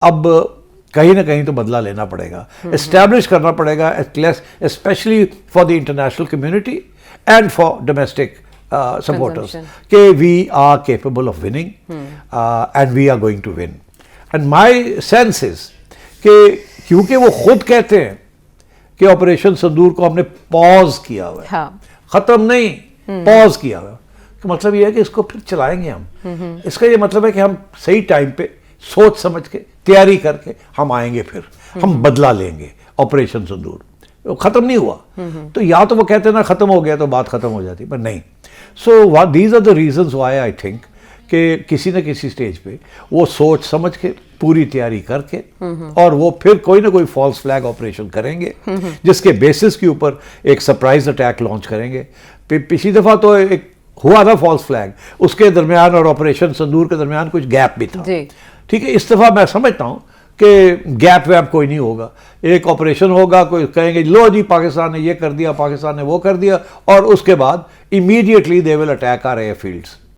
اب کہیں نہ کہیں تو بدلہ لینا پڑے گا, اسٹیبلش کرنا پڑے گا specially for the international community and for domestic supporters کہ we are capable of winning and we are going to win. And my sense is کہ کیونکہ وہ خود کہتے ہیں کہ آپریشن سندور کو ہم نے پاز کیا ہوا ہے, ختم نہیں, پاز کیا ہوا ہے, مطلب یہ ہے کہ اس کو پھر چلائیں گے ہم. اس کا یہ مطلب ہے کہ ہم صحیح ٹائم پہ سوچ سمجھ کے تیاری کر کے ہم آئیں گے, پھر ہم بدلہ لیں گے. آپریشن سندور ختم نہیں ہوا تو یا تو وہ کہتے ہیں نا ختم ہو گیا تو بات ختم ہو جاتی, پر نہیں. So these are the reasons why I think کہ کسی نہ کسی سٹیج پہ وہ سوچ سمجھ کے پوری تیاری کر کے اور وہ پھر کوئی نہ کوئی فالس فلیگ آپریشن کریں گے جس کے بیسس کے اوپر ایک سرپرائز اٹیک لانچ کریں گے. پچھلی دفعہ تو ایک ہوا تھا فالس فلیگ, اس کے درمیان اور آپریشن سندور کے درمیان کچھ گیپ بھی تھا. ٹھیک ہے, اس دفعہ میں سمجھتا ہوں کہ گیپ ویپ کوئی نہیں ہوگا, ایک آپریشن ہوگا, کوئی کہیں گے لو جی پاکستان نے یہ کر دیا, پاکستان نے وہ کر دیا, اور اس کے بعد immediately they will attack our year fields.